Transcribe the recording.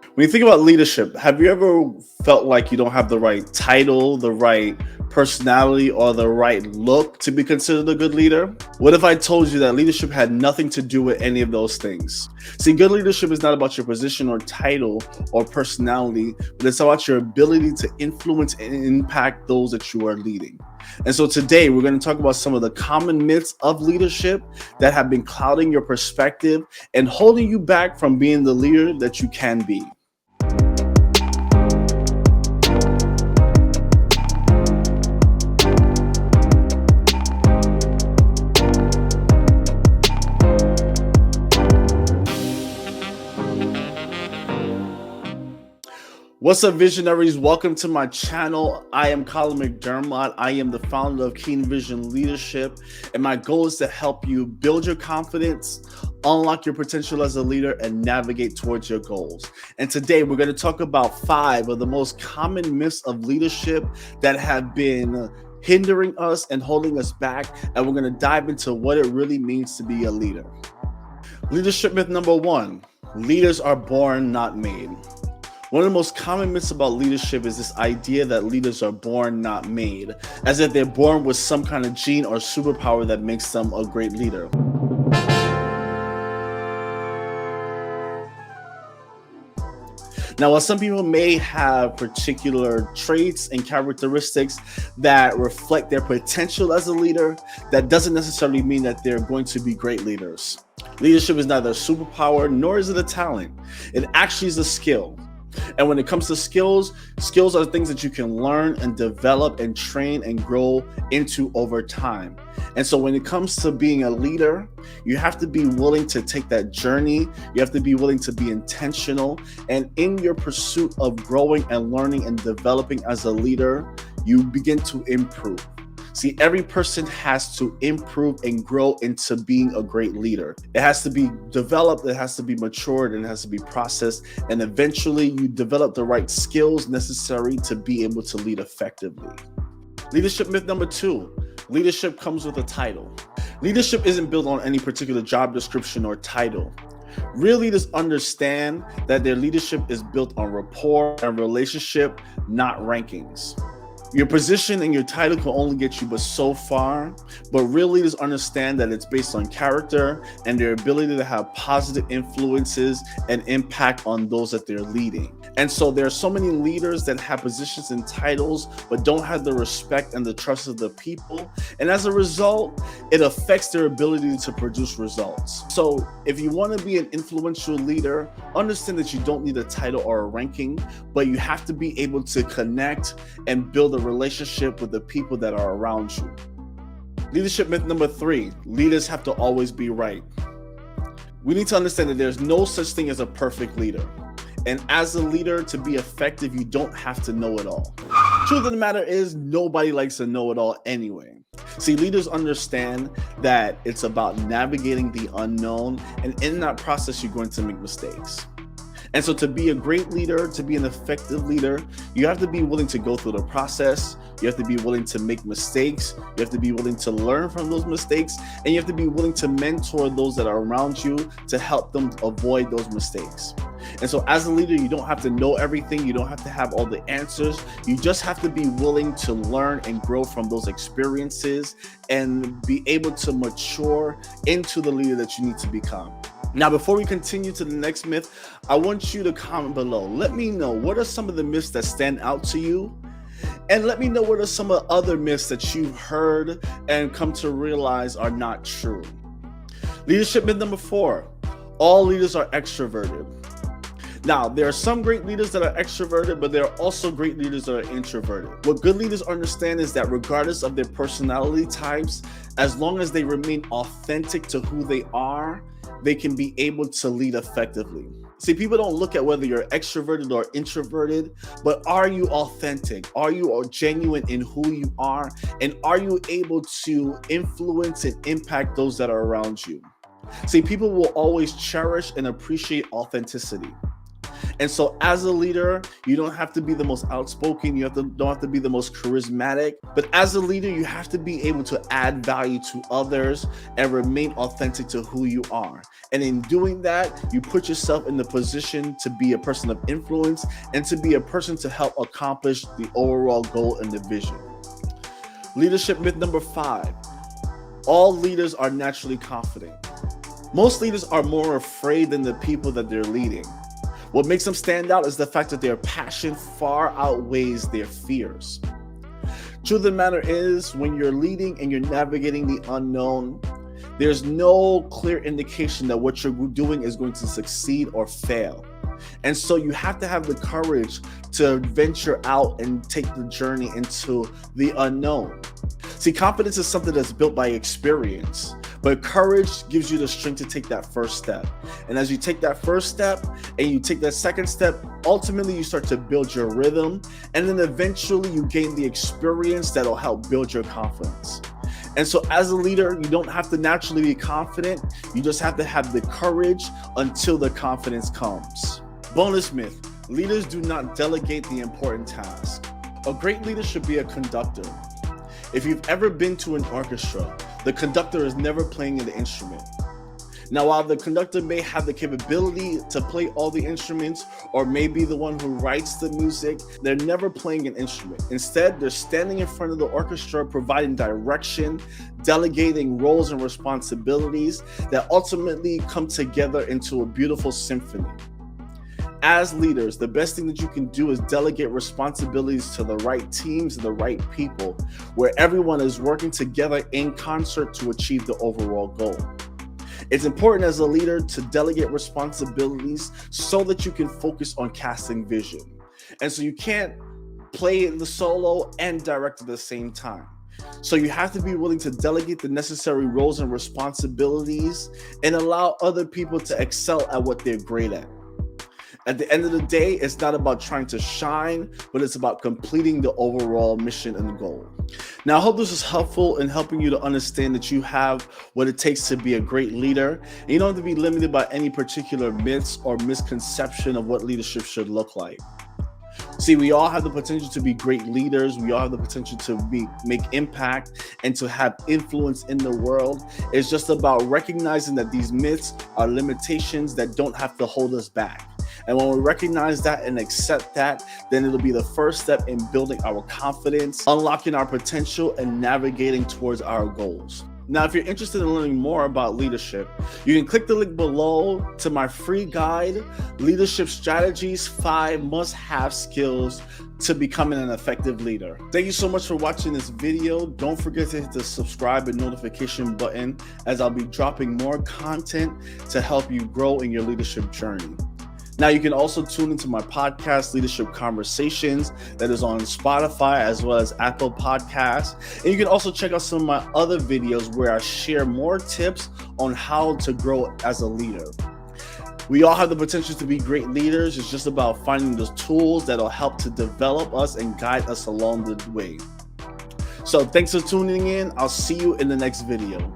When you think about leadership, have you ever felt like you don't have the right title, the right personality, or the right look to be considered a good leader? What if I told you that leadership had nothing to do with any of those things? See, good leadership is not about your position or title or personality, but it's about your ability to influence and impact those that you are leading. And so today we're going to talk about some of the common myths of leadership that have been clouding your perspective and holding you back from being the leader that you can be. What's up, visionaries? Welcome to my channel. I am Colin McDermott. I am the founder of KeenVision Leadership, and my goal is to help you build your confidence, unlock your potential as a leader, and navigate towards your goals. And today we're going to talk about 5 of the most common myths of leadership that have been hindering us and holding us back, and we're going to dive into what it really means to be a leader. Leadership myth number 1: leaders are born, not made. One of the most common myths about leadership is this idea that leaders are born, not made, as if they're born with some kind of gene or superpower that makes them a great leader. Now, while some people may have particular traits and characteristics that reflect their potential as a leader, that doesn't necessarily mean that they're going to be great leaders. Leadership is neither a superpower nor is it a talent. It actually is a skill. And when it comes to skills are things that you can learn and develop and train and grow into over time. And so when it comes to being a leader, you have to be willing to take that journey. You have to be willing to be intentional. And in your pursuit of growing and learning and developing as a leader, you begin to improve. See, every person has to improve and grow into being a great leader. It has to be developed, it has to be matured, and it has to be processed. And eventually you develop the right skills necessary to be able to lead effectively. Leadership myth number 2: leadership comes with a title. Leadership isn't built on any particular job description or title. Real leaders understand that their leadership is built on rapport and relationship, not rankings. Your position and your title can only get you but so far, but real leaders understand that it's based on character and their ability to have positive influences and impact on those that they're leading. And so there are so many leaders that have positions and titles but don't have the respect and the trust of the people. And as a result, it affects their ability to produce results. So if you want to be an influential leader, understand that you don't need a title or a ranking, but you have to be able to connect and build a relationship with the people that are around you. Leadership myth number 3: leaders have to always be right. We need to understand that there's no such thing as a perfect leader. And as a leader, to be effective, you don't have to know it all. Truth of the matter is, nobody likes to know it all anyway. See, leaders understand that it's about navigating the unknown, and in that process, you're going to make mistakes. And so to be a great leader, to be an effective leader, you have to be willing to go through the process. You have to be willing to make mistakes. You have to be willing to learn from those mistakes. And you have to be willing to mentor those that are around you to help them avoid those mistakes. And so as a leader, you don't have to know everything. You don't have to have all the answers. You just have to be willing to learn and grow from those experiences and be able to mature into the leader that you need to become. Now, before we continue to the next myth, I want you to comment below. Let me know, what are some of the myths that stand out to you? And let me know what are some of the other myths that you've heard and come to realize are not true. Leadership myth number 4: all leaders are extroverted. Now, there are some great leaders that are extroverted, but there are also great leaders that are introverted. What good leaders understand is that regardless of their personality types, as long as they remain authentic to who they are, they can be able to lead effectively. See, people don't look at whether you're extroverted or introverted, but are you authentic? Are you genuine in who you are? And are you able to influence and impact those that are around you? See, people will always cherish and appreciate authenticity. And so as a leader, you don't have to be the most outspoken, don't have to be the most charismatic, but as a leader, you have to be able to add value to others and remain authentic to who you are. And in doing that, you put yourself in the position to be a person of influence and to be a person to help accomplish the overall goal and the vision. Leadership myth number 5. All leaders are naturally confident. Most leaders are more afraid than the people that they're leading. What makes them stand out is the fact that their passion far outweighs their fears. Truth of the matter is, when you're leading and you're navigating the unknown, there's no clear indication that what you're doing is going to succeed or fail. And so you have to have the courage to venture out and take the journey into the unknown. See, confidence is something that's built by experience, but courage gives you the strength to take that first step. And as you take that first step and you take that second step, ultimately you start to build your rhythm, and then eventually you gain the experience that'll help build your confidence. And so as a leader, you don't have to naturally be confident. You just have to have the courage until the confidence comes. Bonus myth: leaders do not delegate the important task. A great leader should be a conductor. If you've ever been to an orchestra, the conductor is never playing an instrument. Now, while the conductor may have the capability to play all the instruments, or may be the one who writes the music, they're never playing an instrument. Instead, they're standing in front of the orchestra, providing direction, delegating roles and responsibilities that ultimately come together into a beautiful symphony. As leaders, the best thing that you can do is delegate responsibilities to the right teams and the right people, where everyone is working together in concert to achieve the overall goal. It's important as a leader to delegate responsibilities so that you can focus on casting vision. And so you can't play the solo and direct at the same time. So you have to be willing to delegate the necessary roles and responsibilities and allow other people to excel at what they're great at. At the end of the day, it's not about trying to shine, but it's about completing the overall mission and goal. Now, I hope this is helpful in helping you to understand that you have what it takes to be a great leader. And you don't have to be limited by any particular myths or misconception of what leadership should look like. See, we all have the potential to be great leaders. We all have the potential to make impact and to have influence in the world. It's just about recognizing that these myths are limitations that don't have to hold us back. And when we recognize that and accept that, then it'll be the first step in building our confidence, unlocking our potential, and navigating towards our goals. Now, if you're interested in learning more about leadership, you can click the link below to my free guide, Leadership Strategies: 5 Must-Have Skills to Becoming an Effective Leader. Thank you so much for watching this video. Don't forget to hit the subscribe and notification button, as I'll be dropping more content to help you grow in your leadership journey. Now, you can also tune into my podcast, Leadership Conversations, that is on Spotify as well as Apple Podcasts. And you can also check out some of my other videos where I share more tips on how to grow as a leader. We all have the potential to be great leaders. It's just about finding those tools that'll help to develop us and guide us along the way. So thanks for tuning in. I'll see you in the next video.